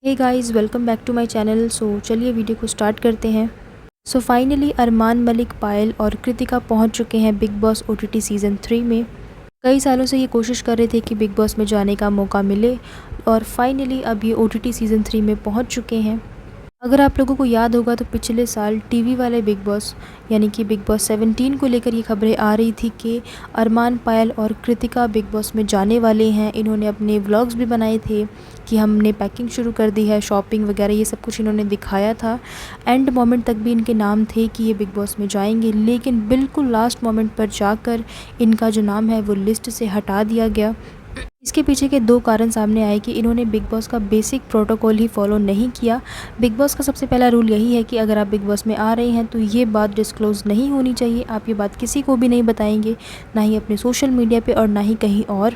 Hey guys, welcome back to my channel. चलिए video को start करते हैं। फाइनली अरमान मलिक, पायल और कृतिका पहुंच चुके हैं बिग बॉस ओटीटी सीज़न 3 में। कई सालों से ये कोशिश कर रहे थे कि बिग बॉस में जाने का मौका मिले और फाइनली अब ये ओटीटी सीज़न 3 में पहुंच चुके हैं। अगर आप लोगों को याद होगा तो पिछले साल टीवी वाले बिग बॉस यानी कि बिग बॉस 17 को लेकर ये खबरें आ रही थी कि अरमान, पायल और कृतिका बिग बॉस में जाने वाले हैं। इन्होंने अपने व्लॉग्स भी बनाए थे कि हमने पैकिंग शुरू कर दी है, शॉपिंग वगैरह ये सब कुछ इन्होंने दिखाया था। एंड मोमेंट तक भी इनके नाम थे कि ये बिग बॉस में जाएंगे, लेकिन बिल्कुल लास्ट मोमेंट पर जाकर इनका जो नाम है वो लिस्ट से हटा दिया गया। इसके पीछे के दो कारण सामने आए कि इन्होंने बिग बॉस का बेसिक प्रोटोकॉल ही फॉलो नहीं किया। बिग बॉस का सबसे पहला रूल यही है कि अगर आप बिग बॉस में आ रहे हैं तो ये बात डिस्क्लोज़ नहीं होनी चाहिए। आप ये बात किसी को भी नहीं बताएंगे, ना ही अपने सोशल मीडिया पे और ना ही कहीं और।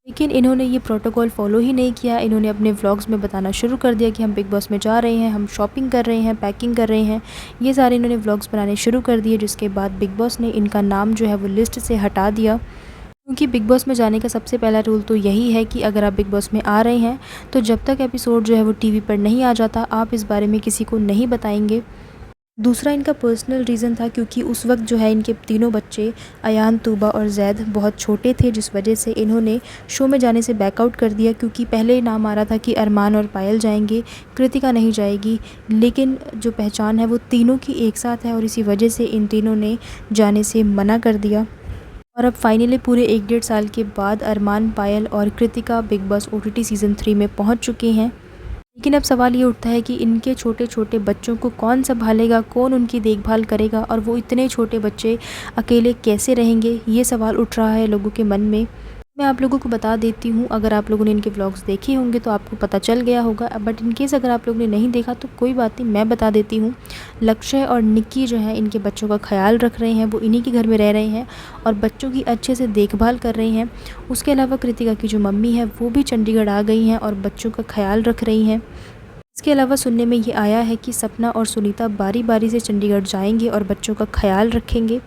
लेकिन इन्होंने ये प्रोटोकॉल फ़ॉलो ही नहीं किया। इन्होंने अपने व्लॉग्स में बताना शुरू कर दिया कि हम बिग बॉस में जा रहे हैं, हम शॉपिंग कर रहे हैं, पैकिंग कर रहे हैं। ये सारे इन्होंने व्लॉग्स बनाने शुरू कर दिए, जिसके बाद बिग बॉस ने इनका नाम जो है वो लिस्ट से हटा दिया। क्योंकि बिग बॉस में जाने का सबसे पहला रूल तो यही है कि अगर आप बिग बॉस में आ रहे हैं तो जब तक एपिसोड जो है वो टीवी पर नहीं आ जाता, आप इस बारे में किसी को नहीं बताएंगे। दूसरा इनका पर्सनल रीज़न था क्योंकि उस वक्त जो है इनके तीनों बच्चे अयान, तूबा और जैद बहुत छोटे थे, जिस वजह से इन्होंने शो में जाने से बैकआउट कर दिया। क्योंकि पहले नाम आ रहा था कि अरमान और पायल जाएंगे, कृतिका नहीं जाएगी, लेकिन जो पहचान है वो तीनों की एक साथ है और इसी वजह से इन तीनों ने जाने से मना कर दिया। और अब फाइनली पूरे 1 डेढ़ साल के बाद अरमान, पायल और Kritika big boss OTT season 3 में पहुंच चुके हैं। लेकिन अब सवाल ये उठता है कि इनके छोटे छोटे बच्चों को कौन संभालेगा, कौन उनकी देखभाल करेगा और वो इतने छोटे बच्चे अकेले कैसे रहेंगे, ये सवाल उठ रहा है लोगों के मन में। मैं आप लोगों को बता देती हूँ, अगर आप लोगों ने इनके व्लॉग्स देखे होंगे तो आपको पता चल गया होगा, बट इन केस अगर आप लोगों ने नहीं देखा तो कोई बात नहीं, मैं बता देती हूँ। लक्ष्य और निक्की जो है इनके बच्चों का ख्याल रख रहे हैं, वो इन्हीं के घर में रह रहे हैं और बच्चों की अच्छे से देखभाल कर रही हैं। उसके अलावा कृतिका की जो मम्मी है वो भी चंडीगढ़ आ गई हैं और बच्चों का ख्याल रख रही हैं। इसके अलावा सुनने में ये आया है कि सपना और सुनीता बारी बारी से चंडीगढ़ जाएंगे और बच्चों का ख्याल रखेंगे।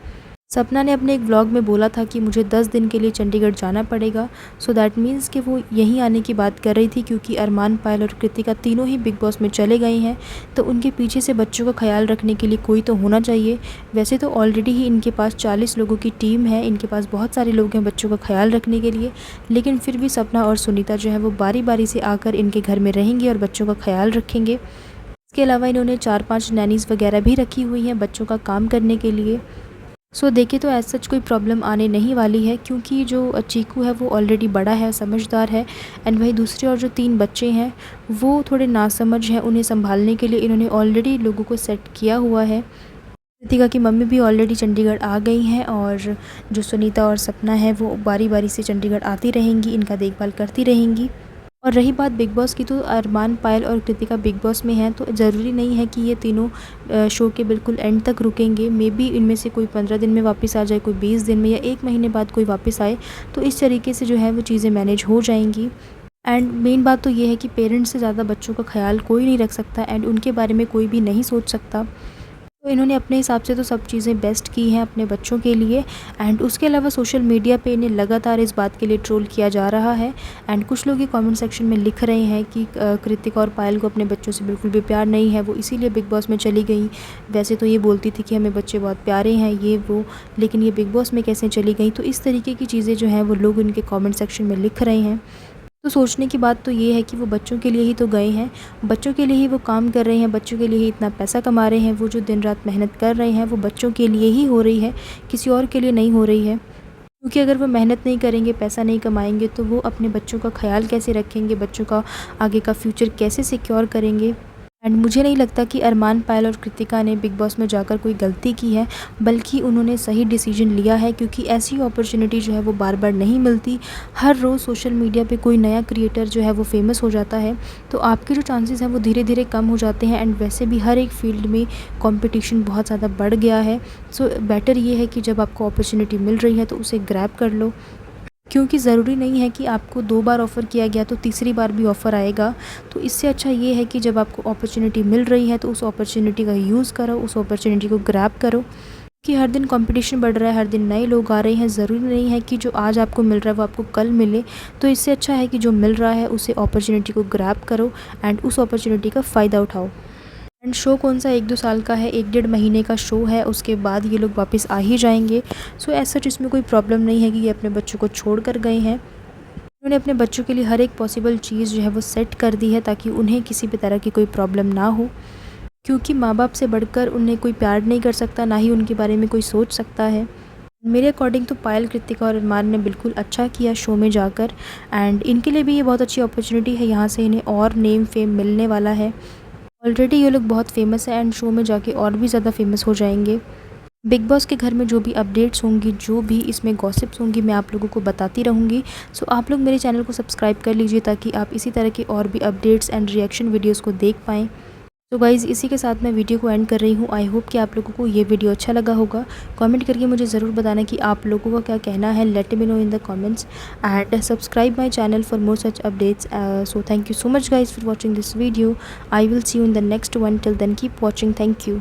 सपना ने अपने एक व्लॉग में बोला था कि मुझे 10 दिन के लिए चंडीगढ़ जाना पड़ेगा। सो दैट मीन्स कि वो यहीं आने की बात कर रही थी, क्योंकि अरमान, पायल और कृतिका तीनों ही बिग बॉस में चले गए हैं तो उनके पीछे से बच्चों का ख्याल रखने के लिए कोई तो होना चाहिए। वैसे तो ऑलरेडी ही इनके पास 40 लोगों की टीम है, इनके पास बहुत सारे लोग हैं बच्चों का ख्याल रखने के लिए, लेकिन फिर भी सपना और सुनीता जो है वो बारी बारी से आकर इनके घर में रहेंगे और बच्चों का ख्याल रखेंगे। इसके अलावा इन्होंने 4-5 नैनीज़ वगैरह भी रखी हुई हैं बच्चों का काम करने के लिए। देखें तो ऐसा सच कोई प्रॉब्लम आने नहीं वाली है, क्योंकि जो चीकू है वो ऑलरेडी बड़ा है, समझदार है। एंड वही दूसरे और जो 3 बच्चे हैं वो थोड़े नासमझ हैं, उन्हें संभालने के लिए इन्होंने ऑलरेडी लोगों को सेट किया हुआ है। कृतिका की मम्मी भी ऑलरेडी चंडीगढ़ आ गई हैं और जो सुनीता और सपना है वो बारी बारी से चंडीगढ़ आती रहेंगी, इनका देखभाल करती रहेंगी। और रही बात बिग बॉस की, तो अरमान, पायल और कृतिका बिग बॉस में हैं तो ज़रूरी नहीं है कि ये तीनों शो के बिल्कुल एंड तक रुकेंगे। मे बी इनमें से कोई 15 दिन में वापस आ जाए, कोई 20 दिन में या 1 महीने बाद कोई वापस आए, तो इस तरीके से जो है वो चीज़ें मैनेज हो जाएंगी। एंड मेन बात तो ये है कि पेरेंट्स से ज़्यादा बच्चों का ख्याल कोई नहीं रख सकता एंड उनके बारे में कोई भी नहीं सोच सकता। तो इन्होंने अपने हिसाब से तो सब चीज़ें बेस्ट की हैं अपने बच्चों के लिए। एंड उसके अलावा सोशल मीडिया पे इन्हें लगातार इस बात के लिए ट्रोल किया जा रहा है। एंड कुछ लोग ये कमेंट सेक्शन में लिख रहे हैं कि कृतिका और पायल को अपने बच्चों से बिल्कुल भी प्यार नहीं है, वो इसीलिए बिग बॉस में चली गई। वैसे तो ये बोलती थी कि हमें बच्चे बहुत प्यारे हैं, ये वो, लेकिन ये बिग बॉस में कैसे चली गई। तो इस तरीके की चीज़ें जो हैं वो लोग इनके कॉमेंट सेक्शन में लिख रहे हैं। तो सोचने की बात तो ये है कि वो बच्चों के लिए ही तो गए हैं, बच्चों के लिए ही वो काम कर रहे हैं, बच्चों के लिए ही इतना पैसा कमा रहे हैं। वो जो दिन रात मेहनत कर रहे हैं वो बच्चों के लिए ही हो रही है, किसी और के लिए नहीं हो रही है। क्योंकि अगर वो मेहनत नहीं करेंगे, पैसा नहीं कमाएंगे तो वो अपने बच्चों का ख्याल कैसे रखेंगे, बच्चों का आगे का फ्यूचर कैसे सिक्योर करेंगे। एंड मुझे नहीं लगता कि अरमान, पायल और कृतिका ने बिग बॉस में जाकर कोई गलती की है, बल्कि उन्होंने सही डिसीजन लिया है, क्योंकि ऐसी अपॉर्चुनिटी जो है वो बार बार नहीं मिलती। हर रोज़ सोशल मीडिया पे कोई नया क्रिएटर जो है वो फेमस हो जाता है तो आपके जो चांसेस हैं वो धीरे धीरे कम हो जाते हैं। एंड वैसे भी हर एक फील्ड में कंपटीशन बहुत ज़्यादा बढ़ गया है। बेटर ये है कि जब आपको अपॉर्चुनिटी मिल रही है तो उसे ग्रैब कर लो, क्योंकि ज़रूरी नहीं है कि आपको 2 बार ऑफ़र किया गया तो तीसरी बार भी ऑफ़र आएगा। तो इससे अच्छा ये है कि जब आपको अपॉर्चुनिटी मिल रही है तो उस अपॉर्चुनिटी का यूज़ करो, उस अपॉर्चुनिटी को ग्रैब करो। कि हर दिन कंपटीशन बढ़ रहा है, हर दिन नए लोग आ रहे हैं, ज़रूरी नहीं है कि जो आज आपको मिल रहा है वो आपको कल मिले। तो इससे अच्छा है कि जो मिल रहा है उसे अपॉर्चुनिटी को ग्रैब करो एंड उस अपॉर्चुनिटी का फ़ायदा उठाओ। एंड शो कौन सा 1-2 साल का है, 1-1.5 महीने का शो है, उसके बाद ये लोग वापस आ ही जाएंगे। सो ऐसा सच इसमें कोई प्रॉब्लम नहीं है कि ये अपने बच्चों को छोड़ कर गए हैं। उन्होंने अपने बच्चों के लिए हर एक पॉसिबल चीज़ जो है वो सेट कर दी है ताकि उन्हें किसी भी तरह की कोई प्रॉब्लम ना हो, क्योंकि माँ बाप से बढ़कर उन्हें कोई प्यार नहीं कर सकता, ना ही उनके बारे में कोई सोच सकता है। मेरे अकॉर्डिंग तो पायल, कृतिका और अरमान ने बिल्कुल अच्छा किया शो में जाकर एंड इनके लिए भी ये बहुत अच्छी अपॉर्चुनिटी है, यहाँ से इन्हें और नेम फेम मिलने वाला है। ऑलरेडी ये लोग बहुत फेमस है एंड शो में जाके और भी ज़्यादा फेमस हो जाएंगे। बिग बॉस के घर में जो भी अपडेट्स होंगी, जो भी इसमें गॉसिप्स होंगी, मैं आप लोगों को बताती रहूँगी। सो आप लोग मेरे चैनल को सब्सक्राइब कर लीजिए ताकि आप इसी तरह के और भी अपडेट्स एंड रिएक्शन वीडियोज़ को देख पाएँ। तो गाइज़ इसी के साथ मैं वीडियो को एंड कर रही हूँ। आई होप कि आप लोगों को ये वीडियो अच्छा लगा होगा। कमेंट करके मुझे ज़रूर बताना कि आप लोगों का क्या कहना है। Let me know in the comments and subscribe my channel for more such updates. So thank you so much guys for watching this video. I will see you in the next one. Till then keep watching. Thank you.